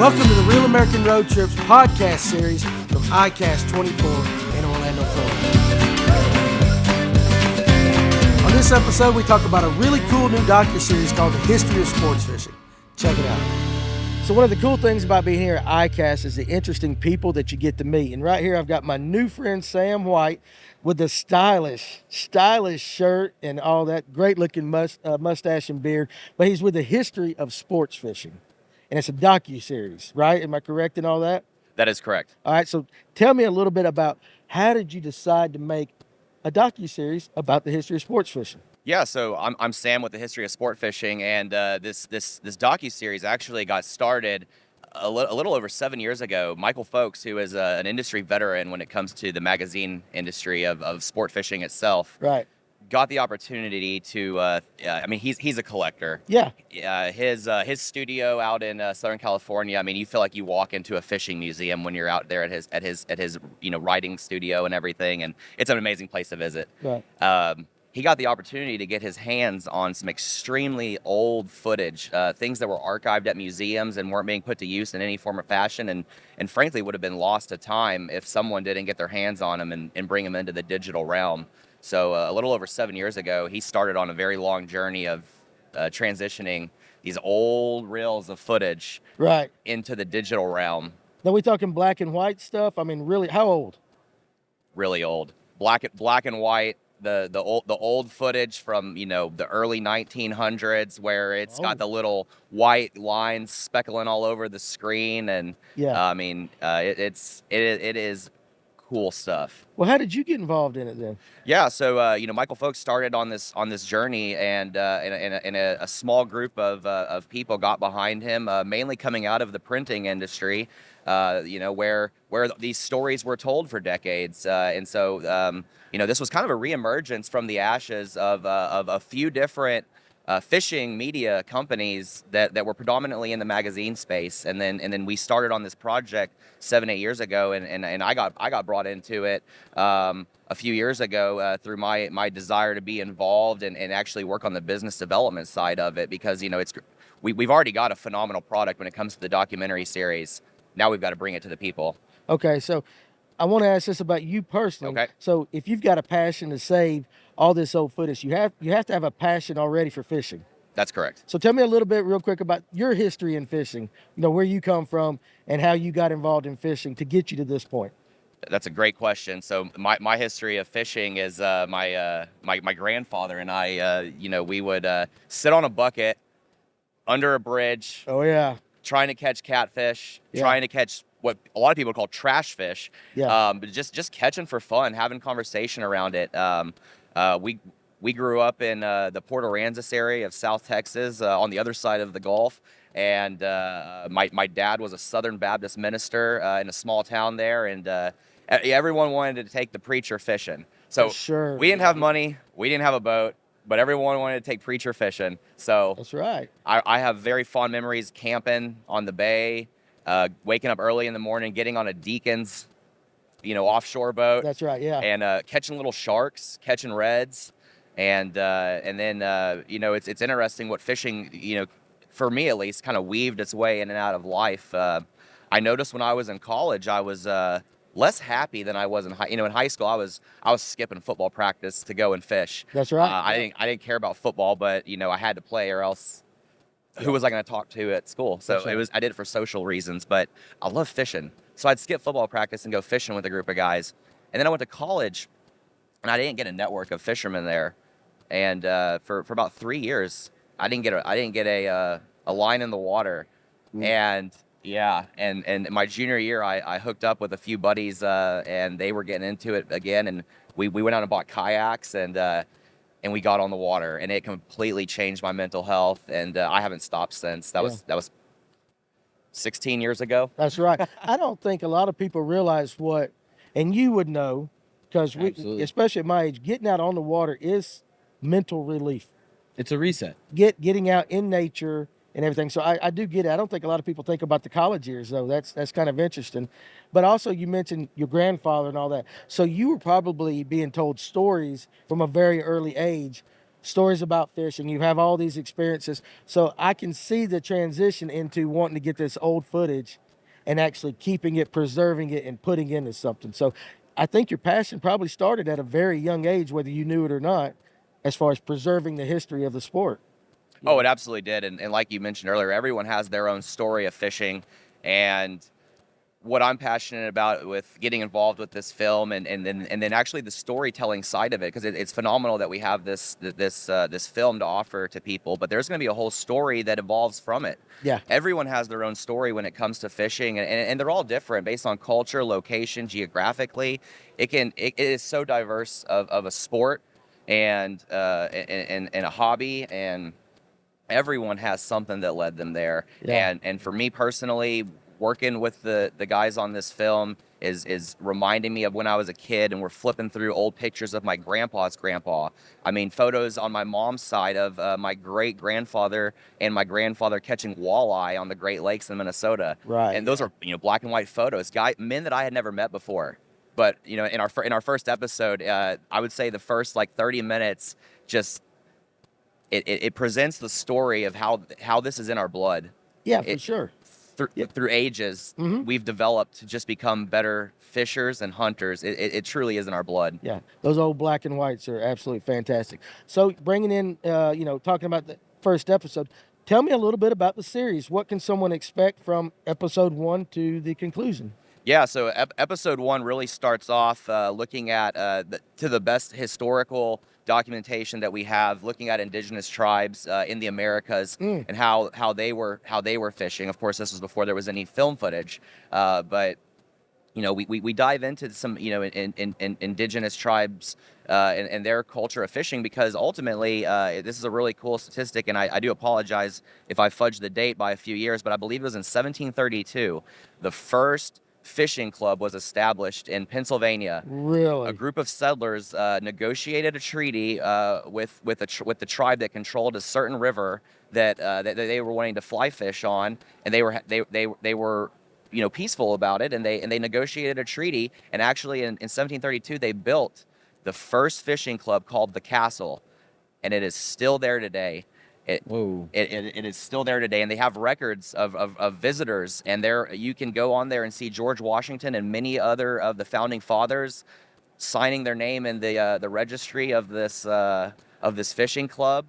Welcome to the Real American Road Trips podcast series from iCast 24 in Orlando, Florida. On this episode, we talk about a really cool new docuseries called The History of Sportsfishing. Check it out. So one of the cool things about being here at iCast is the interesting people that you get to meet. And right here, I've got my new friend, Sam White, with the stylish shirt and all that great-looking mustache and beard. But he's with The History of Sportsfishing. And it's a docuseries, right? Am I correct in all that? That is correct. All right, so tell me a little bit about how did you decide to make a docuseries about the history of sports fishing? Yeah, so I'm Sam with the History of Sport Fishing, and this docuseries actually got started a little over 7 years ago. Michael Folks, who is an industry veteran when it comes to the magazine industry of sport fishing itself, Right. got the opportunity to. He's a collector. Yeah. His studio out in Southern California. I mean, you feel like you walk into a fishing museum when you're out there at his writing studio and everything, and it's an amazing place to visit. Right. He got the opportunity to get his hands on some extremely old footage, things that were archived at museums and weren't being put to use in any form or fashion, and frankly would have been lost to time if someone didn't get their hands on them and bring them into the digital realm. So a little over 7 years ago, he started on a very long journey of transitioning these old reels of footage Right. into the digital realm. Now we talking black and white stuff? I mean, really, how old? Really old, black and white. The old footage from the early 1900s, where it's got the little white lines speckling all over the screen, and Yeah. it is cool stuff. Well, how did you get involved in it then? Yeah, so Michael Folks started on this journey, and a small group of people got behind him, mainly coming out of the printing industry, where these stories were told for decades, and so this was kind of a reemergence from the ashes of a few different fishing media companies that were predominantly in the magazine space, and then we started on this project 7-8 years ago, and I got brought into it a few years ago through my desire to be involved and actually work on the business development side of it, because we've already got a phenomenal product when it comes to the documentary series. Now we've got to bring it to the people. Okay, so I want to ask this about you personally. Okay. So if you've got a passion to save all this old footage, you have to have a passion already for fishing. That's correct. So tell me a little bit real quick about your history in fishing, where you come from and how you got involved in fishing to get you to this point. That's a great question. So my history of fishing is my grandfather and I, we would sit on a bucket under a bridge. Oh, yeah. Trying to catch catfish, Yeah. trying to catch what a lot of people call trash fish. Yeah. But just catching for fun, having conversation around it. We grew up in the Port Aransas area of South Texas, on the other side of the Gulf, and my dad was a Southern Baptist minister in a small town there, and everyone wanted to take the preacher fishing. So sure. We didn't have money, we didn't have a boat, but everyone wanted to take preacher fishing. So That's right. I have very fond memories camping on the bay, waking up early in the morning, getting on a Deacon's, offshore boat. That's right, yeah. And catching little sharks, catching reds, and then it's interesting what fishing, for me at least, kind of weaved its way in and out of life. I noticed when I was in college, I was less happy than I was in high school. I was skipping football practice to go and fish. That's right. I didn't care about football, but I had to play, or else who was I going to talk to at school? So right. I did it for social reasons, but I love fishing. So I'd skip football practice and go fishing with a group of guys. And then I went to college, and I didn't get a network of fishermen there. And for about 3 years, I didn't get a line in the water. And yeah, and my junior year, I hooked up with a few buddies, and they were getting into it again, and we went out and bought kayaks, and we got on the water, and it completely changed my mental health, and I haven't stopped since. That was 16 years ago. That's right. I don't think a lot of people realize what, and you would know, because Absolutely. especially at my age, getting out on the water is mental relief. It's a reset. Getting out in nature and everything. So I do get it. I don't think a lot of people think about the college years, though. That's kind of interesting. But also, you mentioned your grandfather and all that. So you were probably being told stories from a very early age stories about fishing. You have all these experiences. So I can see the transition into wanting to get this old footage and actually keeping it, preserving it, and putting into something. So I think your passion probably started at a very young age, whether you knew it or not, as far as preserving the history of the sport. You Oh, know? it absolutely did. And like you mentioned earlier, everyone has their own story of fishing. And what I'm passionate about with getting involved with this film and then actually the storytelling side of it, because it's phenomenal that we have this film to offer to people, but there's going to be a whole story that evolves from it. Yeah. Everyone has their own story when it comes to fishing, and they're all different based on culture, location, geographically. It is so diverse of a sport and a hobby, and everyone has something that led them there. Yeah. And for me personally, working with the guys on this film is reminding me of when I was a kid and we're flipping through old pictures of my grandpa's grandpa. I mean, photos on my mom's side of my great grandfather and my grandfather catching walleye on the Great Lakes in Minnesota. Right. And those are, black and white photos, men that I had never met before. But in our first episode, I would say the first like 30 minutes just it presents the story of how this is in our blood. Yeah, for sure. Through ages, we've developed to just become better fishers and hunters. It truly is in our blood. Yeah, those old black and whites are absolutely fantastic. So bringing in, talking about the first episode, tell me a little bit about the series. What can someone expect from episode 1 to the conclusion? Yeah, so episode 1 really starts off looking at the best historical documentation that we have, looking at indigenous tribes in the Americas and how they were fishing. Of course, this was before there was any film footage, but we dive into some in indigenous tribes and their culture of fishing, because ultimately this is a really cool statistic, and I do apologize if I fudged the date by a few years, but I believe it was in 1732 the first fishing club was established in Pennsylvania. Really? A group of settlers negotiated a treaty with the tribe that controlled a certain river that they were wanting to fly fish on, and they were peaceful about it, and they negotiated a treaty, and actually in 1732 they built the first fishing club called the Castle, and it is still there today. Whoa. It is still there today, and they have records of visitors, and there you can go on there and see George Washington and many other of the founding fathers signing their name in the registry of this fishing club.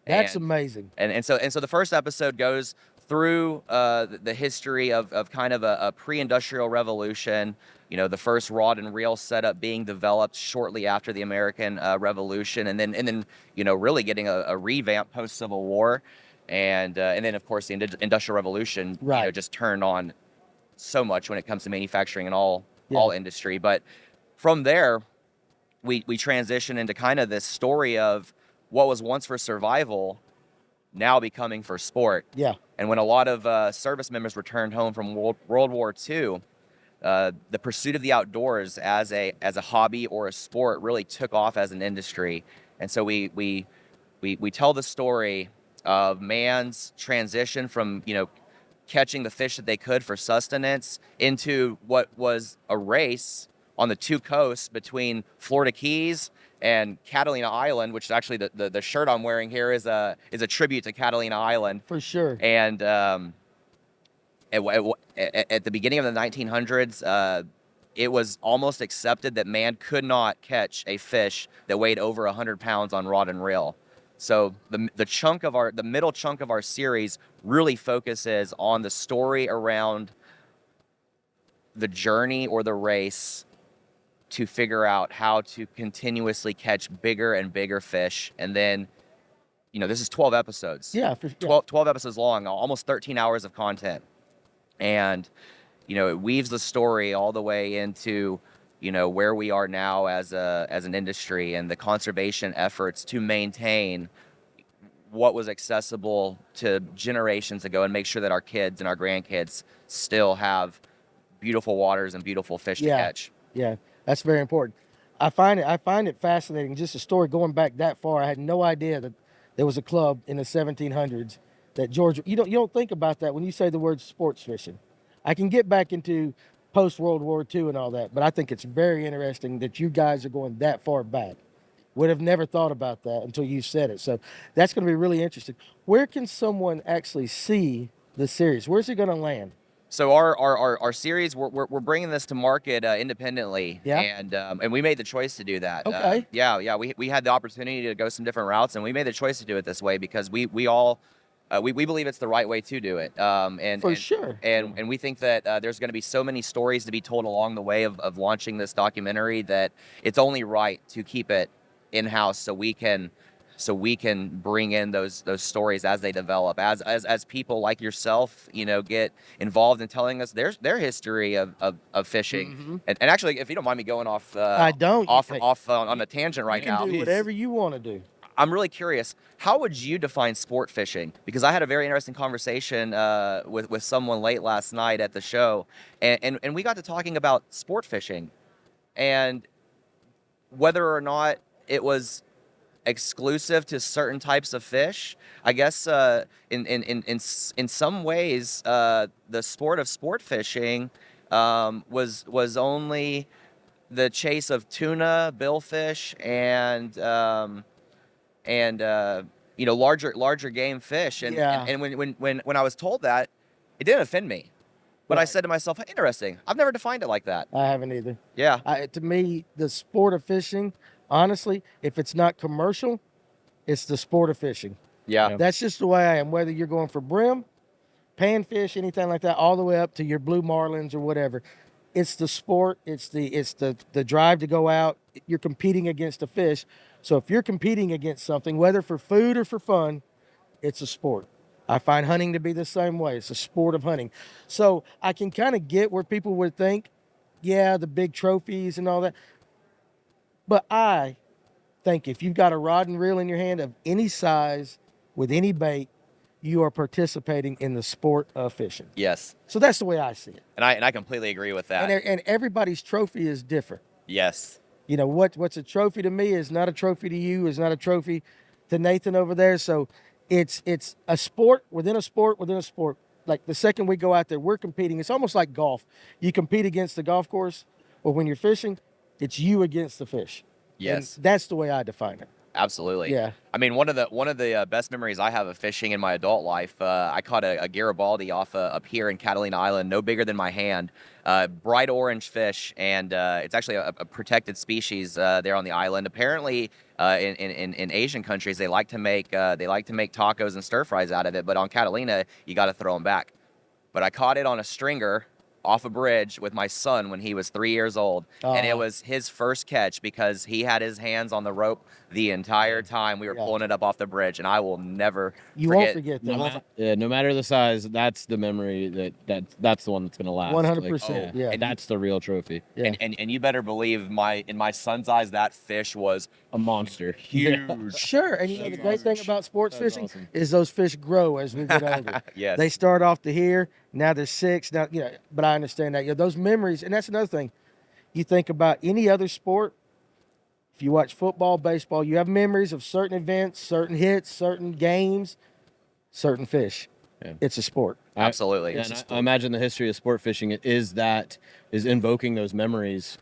That's amazing. And so the first episode goes through the history of kind of a pre-industrial revolution. The first rod and reel setup being developed shortly after the American Revolution, and then really getting a revamp post Civil War, and then of course the Industrial Revolution Right. just turned on so much when it comes to manufacturing and all Yeah. industry. But from there, we transition into kind of this story of what was once for survival now becoming for sport. Yeah. And when a lot of service members returned home from World War II, the pursuit of the outdoors as a hobby or a sport really took off as an industry. And so we tell the story of man's transition from catching the fish that they could for sustenance into what was a race on the two coasts between Florida Keys and Catalina Island, which is actually the shirt I'm wearing here is a tribute to Catalina Island. For sure. And at the beginning of the 1900s, it was almost accepted that man could not catch a fish that weighed over 100 pounds on rod and reel. So the middle chunk of our series really focuses on the story around the journey or the race to figure out how to continuously catch bigger and bigger fish. And then, this is 12 episodes. Yeah. 12 episodes long, almost 13 hours of content. And, it weaves the story all the way into, where we are now as an industry and the conservation efforts to maintain what was accessible to generations ago and make sure that our kids and our grandkids still have beautiful waters and beautiful fish to catch. Yeah, that's very important. I find it fascinating. Just a story going back that far. I had no idea that there was a club in the 1700s that George. You don't think about that when you say the word sports fishing. I can get back into post World War II and all that, but I think it's very interesting that you guys are going that far back. Would have never thought about that until you said it. So that's going to be really interesting. Where can someone actually see the series? Where's it going to land? So our series, we're bringing this to market independently, Yeah. and we made the choice to do that. Okay. Yeah. We had the opportunity to go some different routes, and we made the choice to do it this way because we all we believe it's the right way to do it. For sure. And we think that there's going to be so many stories to be told along the way of launching this documentary that it's only right to keep it in house so we can bring in those stories as they develop, as people like yourself, get involved in telling us their history of fishing. Mm-hmm. And actually, if you don't mind me going off, I don't. off on a tangent right you can now, do whatever you want to do. I'm really curious. How would you define sport fishing? Because I had a very interesting conversation with someone late last night at the show, and we got to talking about sport fishing, and whether or not it was exclusive to certain types of fish. I guess in some ways, the sport of sport fishing was only the chase of tuna, billfish, and larger game fish. And Yeah. and when I was told that, it didn't offend me. But I Right. said to myself, interesting. I've never defined it like that. I haven't either. Yeah. To me, the sport of fishing, honestly, if it's not commercial, it's the sport of fishing. Yeah. That's just the way I am. Whether you're going for brim, panfish, anything like that, all the way up to your blue marlins or whatever, it's the sport. It's the drive to go out. You're competing against a fish. So if you're competing against something, whether for food or for fun, it's a sport. I find hunting to be the same way. It's a sport of hunting. So I can kind of get where people would think, yeah, the big trophies and all that. But I think if you've got a rod and reel in your hand of any size with any bait, you are participating in the sport of fishing. Yes. So that's the way I see it. And I completely agree with that. And everybody's trophy is different. Yes. What's a trophy to me is not a trophy to you, is not a trophy to Nathan over there. So it's a sport within a sport within a sport. Like the second we go out there, we're competing. It's almost like golf. You compete against the golf course, or when you're fishing, it's you against the fish. Yes. And that's the way I define it. Absolutely. Yeah. I mean, one of the best memories I have of fishing in my adult life, I caught a Garibaldi off up here in Catalina Island, no bigger than my hand, bright orange fish, and it's actually a protected species there on the island. Apparently, in Asian countries, they like to make tacos and stir fries out of it, but on Catalina, you got to throw them back. But I caught it on a stringer off a bridge with my son when he was 3 years old. And it was his first catch because he had his hands on the rope the entire time we were pulling it up off the bridge. And I will never won't forget that. No matter the size, that's the memory that's the one that's gonna last. 100%. Yeah. And that's the real trophy. Yeah. And you better believe in my son's eyes, that fish was A monster. huge. Sure. And the great thing about sports That's fishing awesome. is those fish grow as we get older. Yes. They start off to here, now they're 6. Now, but I understand that. Those memories, and that's another thing. You think about any other sport, if you watch football, baseball, you have memories of certain events, certain hits, certain games, certain fish. Yeah. It's a sport. Absolutely. And I imagine the history of sport fishing is invoking those memories.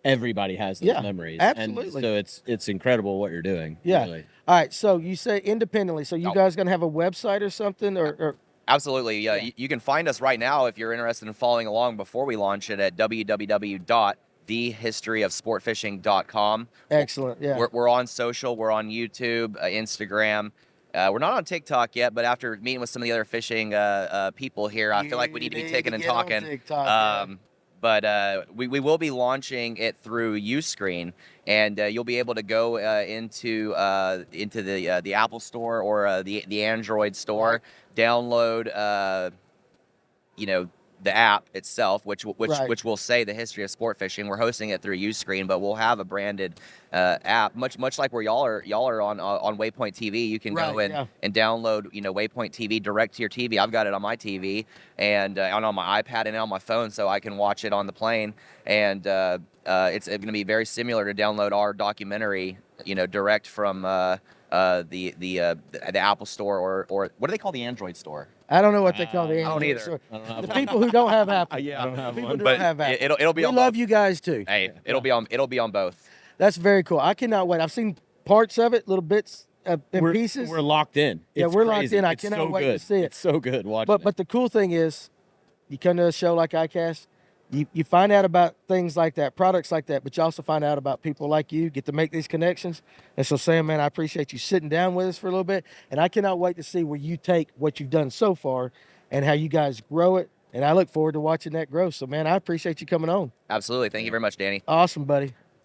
Everybody has those memories. Absolutely. And so it's incredible what you're doing. Yeah. Really. All right. So you say independently. So you guys going to have a website or something or Absolutely. Yeah. You can find us right now if you're interested in following along before we launch it at www.thehistoryofsportfishing.com. Excellent. Yeah. We're on social. We're on YouTube, Instagram. We're not on TikTok yet, but after meeting with some of the other fishing people here, I feel like we need to be taking and talking. But we will be launching it through Uscreen, and you'll be able to go into the Apple Store or the Android Store, download the app itself, which will say the history of sport fishing. We're hosting it through Uscreen, but we'll have a branded app, much like where y'all are on Waypoint TV. You can go and download Waypoint TV direct to your TV. I've got it on my TV and on my iPad and on my phone, so I can watch it on the plane. And it's going to be very similar to download our documentary, direct from the Apple Store or what do they call the Android store? I don't know what they call the I don't Android either. store. I don't have The one. people who don't have Apple. I don't have People one. who But don't have Apple. it'll be We on love both. you guys too. Hey, it'll be on both. That's very cool. I cannot wait. I've seen parts of it, little bits and pieces. We're locked in. Yeah, It's we're locked crazy. in. I It's cannot so wait good. to see it. It's so good watching But the cool thing is, you come to a show like iCast, you find out about things like that, products like that, but you also find out about people like you, get to make these connections. And so, Sam, man, I appreciate you sitting down with us for a little bit, and I cannot wait to see where you take what you've done so far and how you guys grow it. And I look forward to watching that grow. So, man, I appreciate you coming on. Absolutely. Thank you very much, Danny. Awesome, buddy.